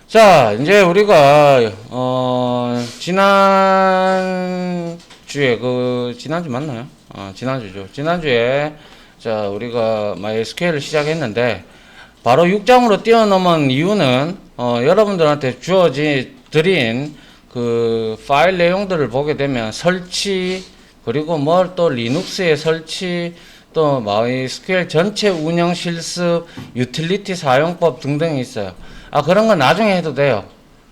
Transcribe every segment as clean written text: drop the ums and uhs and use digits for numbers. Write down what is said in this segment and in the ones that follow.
자, 이제 우리가 지난주에 지난주 맞나요? 지난주죠. 지난주에 자, 우리가 MySQL을 시작했는데 바로 6장으로 뛰어넘은 이유는 여러분들한테 드린 그 파일 내용들을 보게 되면 설치, 그리고 뭘 또 리눅스의 설치, 또 MySQL 전체 운영 실습, 유틸리티 사용법 등등이 있어요. 그런 건 나중에 해도 돼요.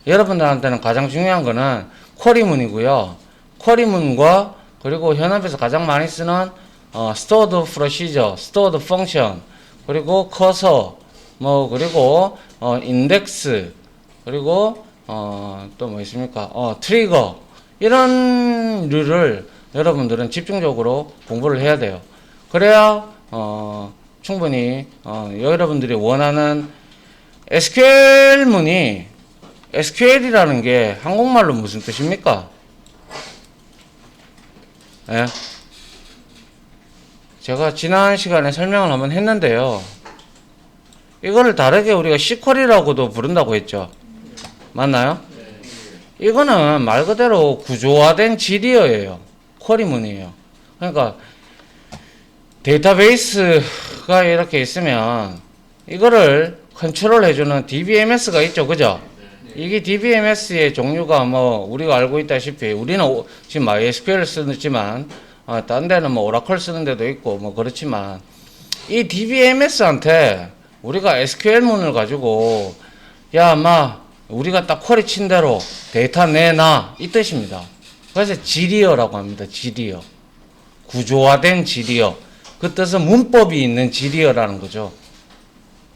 여러분들한테는 가장 중요한 거는 쿼리문이고요. 쿼리문과 그리고 현업에서 가장 많이 쓰는 stored procedure, stored function, 그리고 커서, 그리고 인덱스, 그리고 또 뭐 있습니까? 트리거, 이런 류를 여러분들은 집중적으로 공부를 해야 돼요. 그래야 충분히 여러분들이 원하는 SQL문이, SQL이라는 게 한국말로 무슨 뜻입니까? 예? 제가 지난 시간에 설명을 한번 했는데요. 이거를 다르게 우리가 SQL이라고도 부른다고 했죠. 맞나요? 이거는 말 그대로 구조화된 지리어예요. 쿼리문이에요. 그러니까 데이터베이스가 이렇게 있으면 이거를 컨트롤 해주는 DBMS가 있죠. 그죠? 이게 DBMS의 종류가 우리가 알고 있다시피 우리는 지금 MySQL 쓰지만 딴 데는 오라클 쓰는 데도 있고 그렇지만 이 DBMS한테 우리가 SQL문을 가지고 우리가 딱 쿼리 친 대로 데이터 내놔 이 뜻입니다. 그래서 지리어라고 합니다. 지리어. 구조화된 지리어. 그 뜻은 문법이 있는 지리어라는 거죠.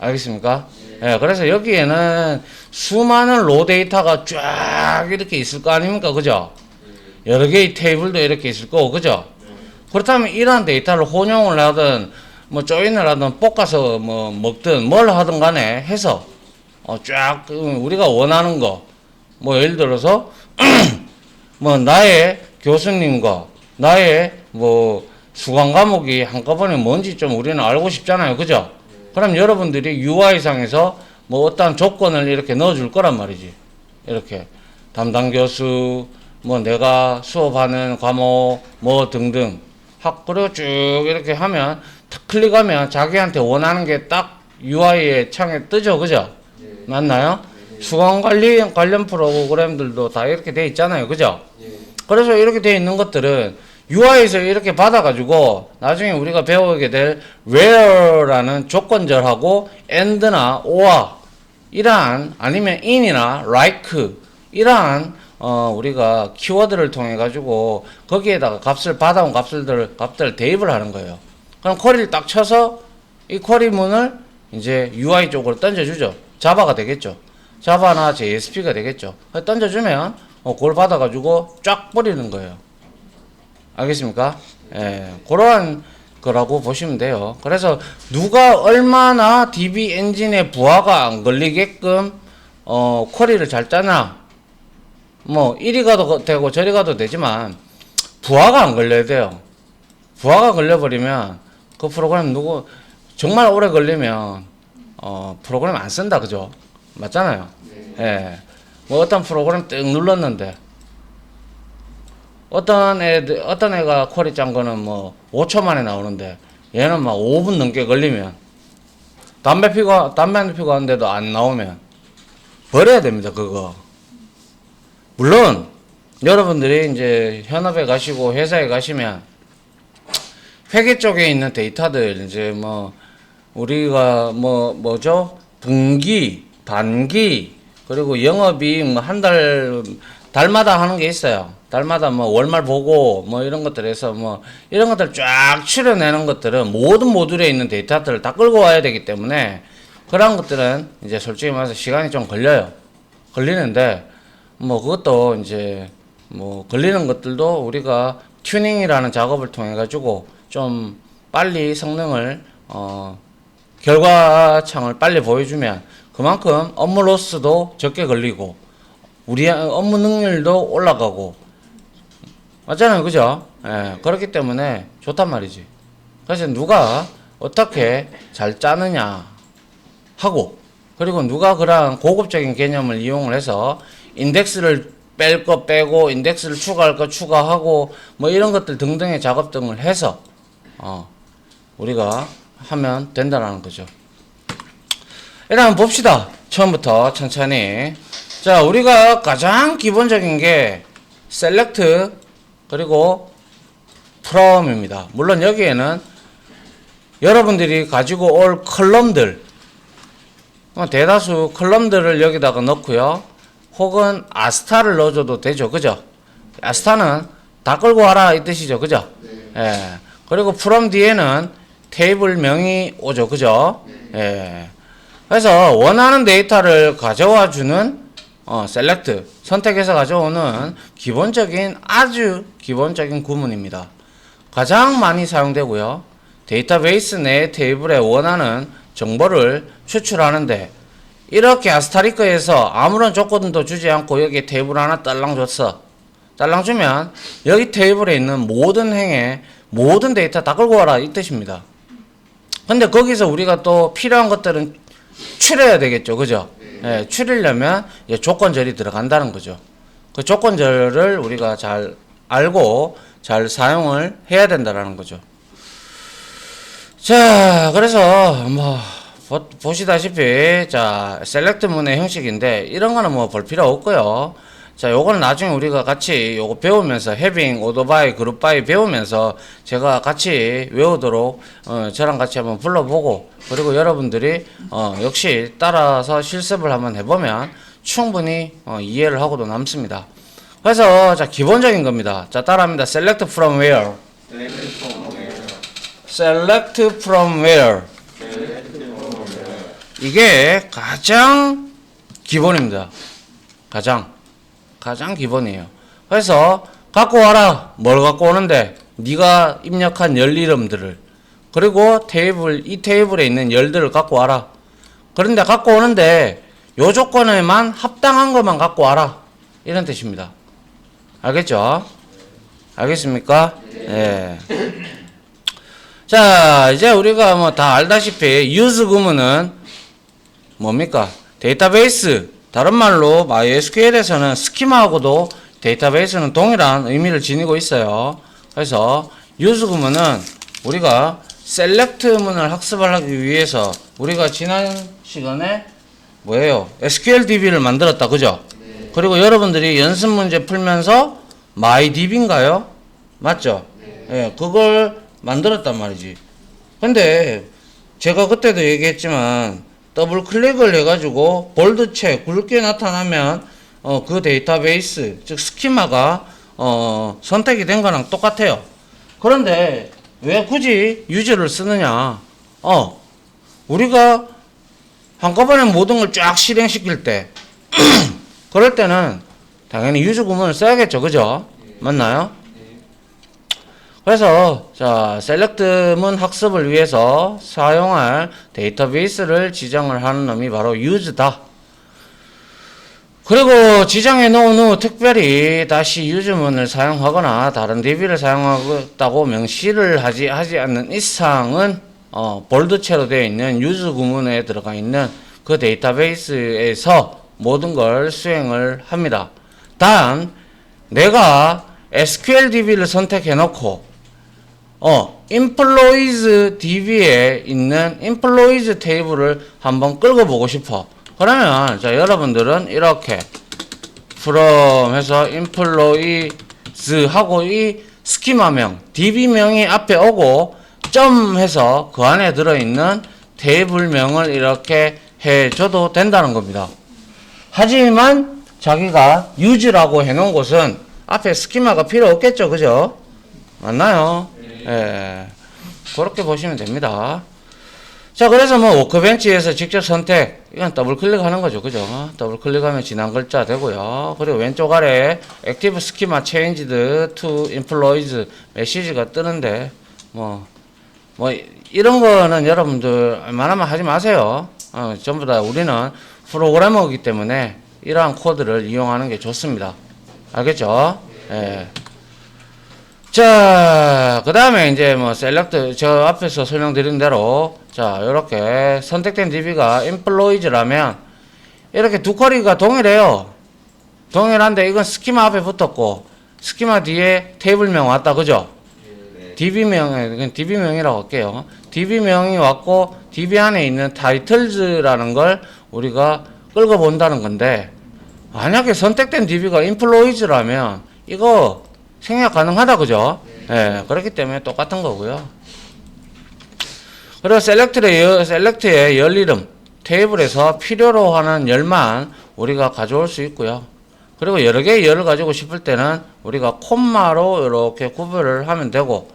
알겠습니까? 예, 그래서 여기에는 수많은 로 데이터가 쫙 이렇게 있을 거 아닙니까? 그죠? 여러 개의 테이블도 이렇게 있을 거고, 그죠? 그렇다면 이러한 데이터를 혼용을 하든, 조인을 하든, 볶아서 먹든, 뭘 하든 간에 해서, 쫙, 우리가 원하는 거, 예를 들어서, 나의 교수님과 나의 수강 과목이 한꺼번에 뭔지 좀 우리는 알고 싶잖아요. 그죠? 그럼 여러분들이 UI상에서 어떠한 조건을 이렇게 넣어줄 거란 말이지. 이렇게. 담당 교수, 내가 수업하는 과목, 등등. 그리고 쭉 이렇게 하면, 탁 클릭하면 자기한테 원하는 게 딱 UI의 창에 뜨죠. 그죠? 네. 맞나요? 네. 수강 관련 프로그램들도 다 이렇게 돼 있잖아요. 그죠? 네. 그래서 이렇게 돼 있는 것들은 UI에서 이렇게 받아가지고 나중에 우리가 배우게 될 where라는 조건절하고 and나 or 이러한 아니면 in이나 like 이러한 우리가 키워드를 통해 가지고 거기에다가 받아온 값들 대입을 하는 거예요. 그럼 쿼리를 딱 쳐서 이 쿼리문을 이제 UI 쪽으로 던져주죠. 자바가 되겠죠. 자바나 JSP가 되겠죠. 던져주면 그걸 받아가지고 쫙 버리는 거예요. 알겠습니까? 예, 그러한 거라고 보시면 돼요. 그래서 누가 얼마나 DB 엔진에 부하가 안 걸리게끔 쿼리를 잘 짜나, 이리 가도 되고 저리 가도 되지만 부하가 안 걸려야 돼요. 부하가 걸려버리면 그 프로그램 정말 오래 걸리면 프로그램 안 쓴다. 그죠? 맞잖아요. 예. 어떤 프로그램 뜩 눌렀는데 어떤 애가 쿼리 짠 거는 5초 만에 나오는데 얘는 5분 넘게 걸리면 담배 한 대 피고 하는데도 안 나오면 버려야 됩니다. 그거. 물론 여러분들이 이제 현업에 가시고 회사에 가시면 회계 쪽에 있는 데이터들 이제 우리가 뭐죠? 분기, 반기, 그리고 영업이 달마다 하는 게 있어요. 달마다 월말 보고 이런 것들에서 이런 것들 쫙 추려내는 것들은 모든 모듈에 있는 데이터들을 다 끌고 와야 되기 때문에 그런 것들은 이제 솔직히 말해서 시간이 좀 걸리는데 그것도 이제 걸리는 것들도 우리가 튜닝이라는 작업을 통해 가지고 좀 빨리 성능을 결과창을 빨리 보여주면 그만큼 업무 로스도 적게 걸리고 우리 업무 능률도 올라가고 맞잖아요. 그죠? 예, 그렇기 때문에 좋단 말이지. 그래서 누가 어떻게 잘 짜느냐 하고 그리고 누가 그러한 고급적인 개념을 이용을 해서 인덱스를 뺄 거 빼고 인덱스를 추가할 거 추가하고 뭐 이런 것들 등등의 작업 등을 해서 우리가 하면 된다라는 거죠. 일단 봅시다. 처음부터 천천히. 자, 우리가 가장 기본적인 게 select 그리고 from입니다. 물론 여기에는 여러분들이 가지고 올 컬럼들 대다수 컬럼들을 여기다가 넣고요. 혹은 아스타를 넣어줘도 되죠. 그죠? 아스타는 다 끌고 와라 이 뜻이죠. 그죠? 예. 그리고 from 뒤에는 테이블명이 오죠. 그죠? 예. 그래서 원하는 데이터를 가져와 주는 select 선택해서 가져오는 기본적인 아주 기본적인 구문입니다. 가장 많이 사용되고요. 데이터베이스 내 테이블에 원하는 정보를 추출하는데 이렇게 아스타리크에서 아무런 조건도 주지 않고 여기 테이블 하나 딸랑 줬어. 딸랑 주면 여기 테이블에 있는 모든 행에 모든 데이터 다 끌고 와라 이 뜻입니다. 근데 거기서 우리가 또 필요한 것들은 추려야 되겠죠. 그죠? 예, 추리려면 조건절이 들어간다는 거죠. 그 조건절을 우리가 잘 알고 잘 사용을 해야 된다는 거죠. 자, 그래서 뭐 보시다시피 자 셀렉트 문의 형식인데 이런 거는 뭐 볼 필요 없고요. 자, 요거는 나중에 우리가 같이 요거 배우면서 having, order by, group by 배우면서 제가 같이 외우도록 저랑 같이 한번 불러보고 그리고 여러분들이 역시 따라서 실습을 한번 해보면 충분히 이해를 하고도 남습니다. 그래서 자 기본적인 겁니다. 자 따라합니다. select from where. select from where. 이게 가장 기본입니다. 가장 기본이에요. 그래서 갖고 와라. 뭘 갖고 오는데? 네가 입력한 열 이름들을 그리고 이 테이블에 있는 열들을 갖고 와라. 그런데 갖고 오는데 요 조건에만 합당한 것만 갖고 와라. 이런 뜻입니다. 알겠죠? 알겠습니까? 예. 자, 이제 우리가 뭐 다 알다시피 use 구문은 뭡니까? 데이터베이스. 다른 말로 MySQL에서는 스키마하고도 데이터베이스는 동일한 의미를 지니고 있어요. 그래서 use 구문은 우리가 select 문을 학습을 하기 위해서 우리가 지난 시간에 뭐예요? SQLDB를 만들었다. 그죠? 네. 그리고 여러분들이 연습 문제 풀면서 MyDB인가요? 맞죠? 네. 예, 그걸 만들었단 말이지. 근데 제가 그때도 얘기했지만 더블 클릭을 해가지고 볼드체 굵게 나타나면 그 데이터베이스 즉 스키마가 선택이 된 거랑 똑같아요. 그런데 왜 굳이 유저를 쓰느냐? 우리가 한꺼번에 모든 걸 쫙 실행시킬 때 그럴 때는 당연히 유저 구문을 써야겠죠. 그죠? 맞나요? 그래서 자 select 문 학습을 위해서 사용할 데이터베이스를 지정을 하는 놈이 바로 use다. 그리고 지정해 놓은 후 특별히 다시 use 문을 사용하거나 다른 DB를 사용하겠다고 명시를 하지 않는 이상은 볼드체로 되어 있는 use 구문에 들어가 있는 그 데이터베이스에서 모든 걸 수행을 합니다. 단 내가 SQLDB를 선택해 놓고 employees DB에 있는 employees 테이블을 한번 끌고 보고 싶어. 그러면 자 여러분들은 이렇게 from 해서 employees 하고 이 스키마명 DB명이 앞에 오고 점 해서 그 안에 들어있는 테이블명을 이렇게 해줘도 된다는 겁니다. 하지만 자기가 use라고 해놓은 곳은 앞에 스키마가 필요 없겠죠. 그죠? 맞나요? 예, 그렇게 보시면 됩니다. 자, 그래서 뭐 워크벤치에서 직접 선택, 이건 더블 클릭하는 거죠. 그죠? 더블 클릭하면 지난 글자 되고요. 그리고 왼쪽 아래 Active Schema Changed to Employees 메시지가 뜨는데 뭐 이런 거는 여러분들 웬만하면 하지 마세요. 전부 다 우리는 프로그래머이기 때문에 이러한 코드를 이용하는 게 좋습니다. 알겠죠? 예. 자, 그 다음에 이제 뭐 셀렉트, 저 앞에서 설명드린 대로 자, 이렇게 선택된 DB가 employees라면 이렇게 두 쿼리가 동일해요. 동일한데 이건 스키마 앞에 붙었고 스키마 뒤에 테이블명 왔다. 그죠? DB명, DB명이라고 할게요. DB명이 왔고 DB 안에 있는 타이틀즈라는 걸 우리가 끌고 본다는 건데 만약에 선택된 DB가 employees라면 이거 생략 가능하다. 그죠? 예, 그렇기 때문에 똑같은 거고요. 그리고 셀렉트의 열 이름 테이블에서 필요로 하는 열만 우리가 가져올 수 있고요. 그리고 여러 개의 열을 가지고 싶을 때는 우리가 콤마로 이렇게 구별을 하면 되고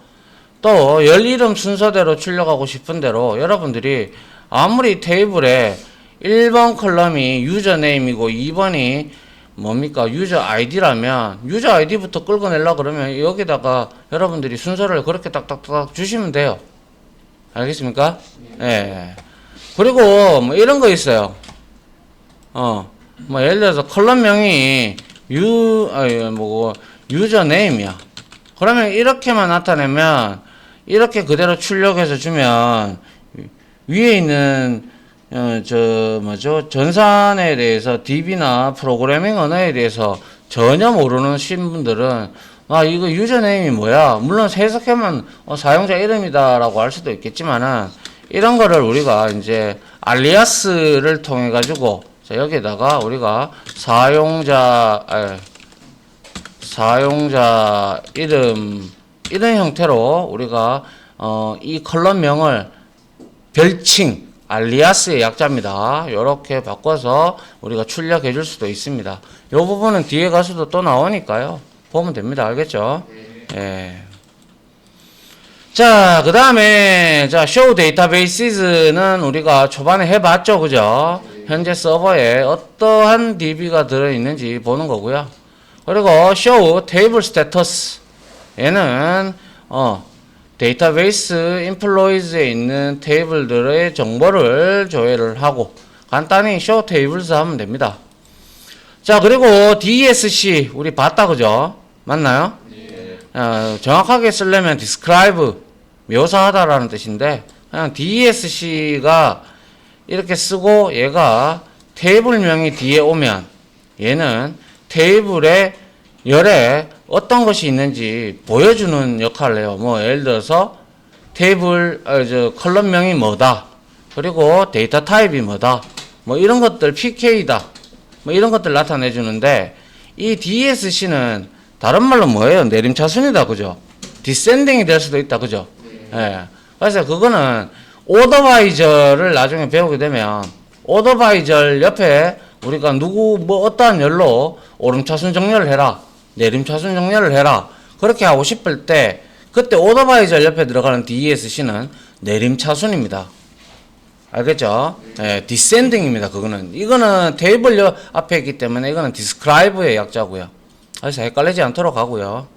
또 열 이름 순서대로 출력하고 싶은 대로 여러분들이 아무리 테이블에 1번 컬럼이 유저네임이고 2번이 뭡니까? 유저 아이디라면 유저 아이디부터 끌어내려고 그러면 여기다가 여러분들이 순서를 그렇게 딱딱딱 주시면 돼요. 알겠습니까? 예. 그리고 뭐 이런 거 있어요. 뭐 예를 들어서 컬럼명이 유저네임이야. 그러면 이렇게만 나타내면 이렇게 그대로 출력해서 주면 위에 있는 전산에 대해서 DB나 프로그래밍 언어에 대해서 전혀 모르는 분들은 이거 유저네임이 뭐야? 물론 해석하면 사용자 이름이다라고 할 수도 있겠지만은 이런 거를 우리가 이제 알리아스를 통해 가지고 자, 여기에다가 우리가 사용자 이름 이런 형태로 우리가 이 컬럼명을 별칭 알리아스의 약자입니다. 이렇게 바꿔서 우리가 출력해 줄 수도 있습니다. 이 부분은 뒤에 가서도 또 나오니까요. 보면 됩니다. 알겠죠? 예. 자, 그 다음에, 자, show databases는 우리가 초반에 해봤죠. 그죠? 현재 서버에 어떠한 DB가 들어있는지 보는 거고요. 그리고 show table status. 얘는, 데이터베이스 employees에 있는 테이블들의 정보를 조회를 하고, 간단히 show tables 하면 됩니다. 자, 그리고 DSC, 우리 봤다. 그죠? 맞나요? 정확하게 쓰려면 describe, 묘사하다라는 뜻인데 그냥 DSC가 이렇게 쓰고 얘가 테이블명이 뒤에 오면 얘는 테이블의 열에 어떤 것이 있는지 보여주는 역할을 해요. 뭐 예를 들어서 테이블 컬럼명이 뭐다. 그리고 데이터 타입이 뭐다. 뭐 이런 것들 PK다. 뭐 이런 것들 나타내 주는데 이 DSC는 다른 말로 뭐예요? 내림차순이다. 그죠? 디센딩이 될 수도 있다. 그죠? 예. 그래서 그거는 오더바이저를 나중에 배우게 되면 오더바이저 옆에 우리가 어떠한 열로 오름차순 정렬을 해라. 내림차순 정렬을 해라. 그렇게 하고 싶을 때 그때 오더바이저 옆에 들어가는 DSC는 내림차순입니다. 알겠죠? 예, 디센딩입니다. 이거는 테이블 앞에 있기 때문에 이거는 디스크라이브의 약자고요. 그래서 헷갈리지 않도록 하고요.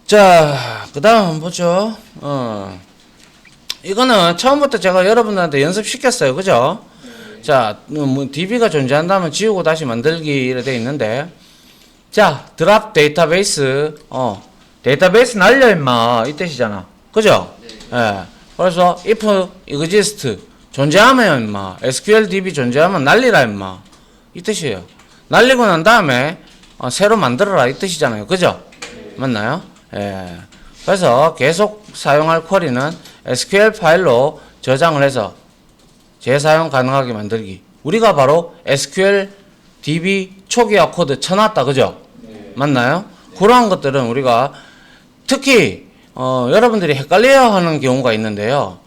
자, 그 다음 한번 보죠. 이거는 처음부터 제가 여러분들한테 연습시켰어요. 그죠? 자, 뭐 DB가 존재한다면 지우고 다시 만들기 이렇게 돼 있는데 자, 드랍 데이터베이스 데이터베이스 날려 임마 이 뜻이잖아. 그죠? 예. 그래서 if exist 존재하면 임마 SQL DB 존재하면 날리라 임마 이 뜻이에요. 날리고 난 다음에 새로 만들어라 이 뜻이잖아요. 그죠? 맞나요? 예. 그래서 계속 사용할 쿼리는 SQL 파일로 저장을 해서 재사용 가능하게 만들기. 우리가 바로 SQL DB 초기화 코드 쳐놨다. 그죠? 맞나요? 그러한 것들은 우리가 특히 여러분들이 헷갈려야 하는 경우가 있는데요.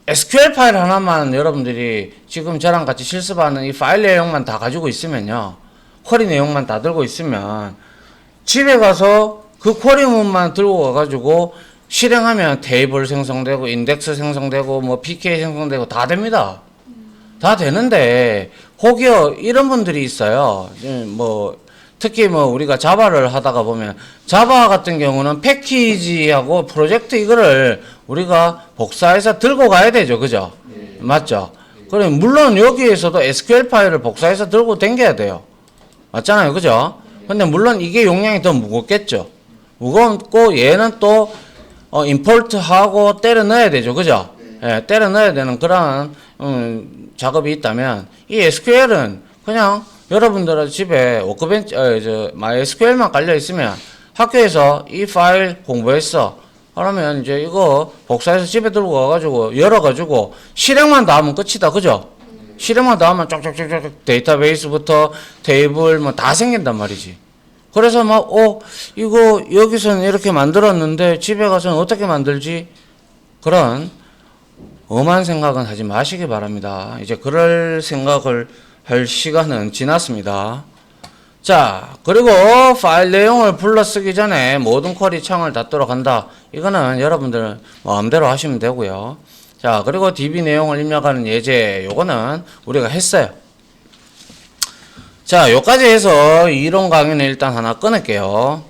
SQL 파일 하나만 여러분들이 지금 저랑 같이 실습하는 이 파일 내용만 다 가지고 있으면요. 쿼리 내용만 다 들고 있으면 집에 가서 그 쿼리문만 들고 가가지고 실행하면 테이블 생성되고 인덱스 생성되고 뭐 PK 생성되고 다 됩니다. 다 되는데 혹여 이런 분들이 있어요. 뭐 특히 뭐 우리가 자바를 하다가 보면 자바 같은 경우는 패키지하고 프로젝트 이거를 우리가 복사해서 들고 가야 되죠. 그죠? 맞죠? 그럼 물론 여기에서도 SQL 파일을 복사해서 들고 댕겨야 돼요. 맞잖아요. 그죠? 근데 물론 이게 용량이 더 무겁겠죠. 무겁고 얘는 또 임포트하고 때려 넣어야 되죠. 그죠? 예, 때려 넣어야 되는 그런 작업이 있다면 이 SQL은 그냥 여러분들 집에 워크벤치 MySQL만 깔려 있으면 학교에서 이 파일 공부했어. 그러면 이제 이거 복사해서 집에 들고 가가지고 열어가지고 실행만 다 하면 끝이다. 그죠? 실행만 다 하면 쫙쫙쫙쫙 데이터베이스부터 테이블 뭐 다 생긴단 말이지. 그래서 막 이거 여기서는 이렇게 만들었는데 집에 가서는 어떻게 만들지? 그런 엄한 생각은 하지 마시기 바랍니다. 이제 그럴 생각을 할 시간은 지났습니다. 자, 그리고 파일 내용을 불러쓰기 전에 모든 쿼리 창을 닫도록 한다. 이거는 여러분들 마음대로 하시면 되고요. 자, 그리고 DB 내용을 입력하는 예제, 요거는 우리가 했어요. 자, 요까지 해서 이론 강의는 일단 하나 끊을게요.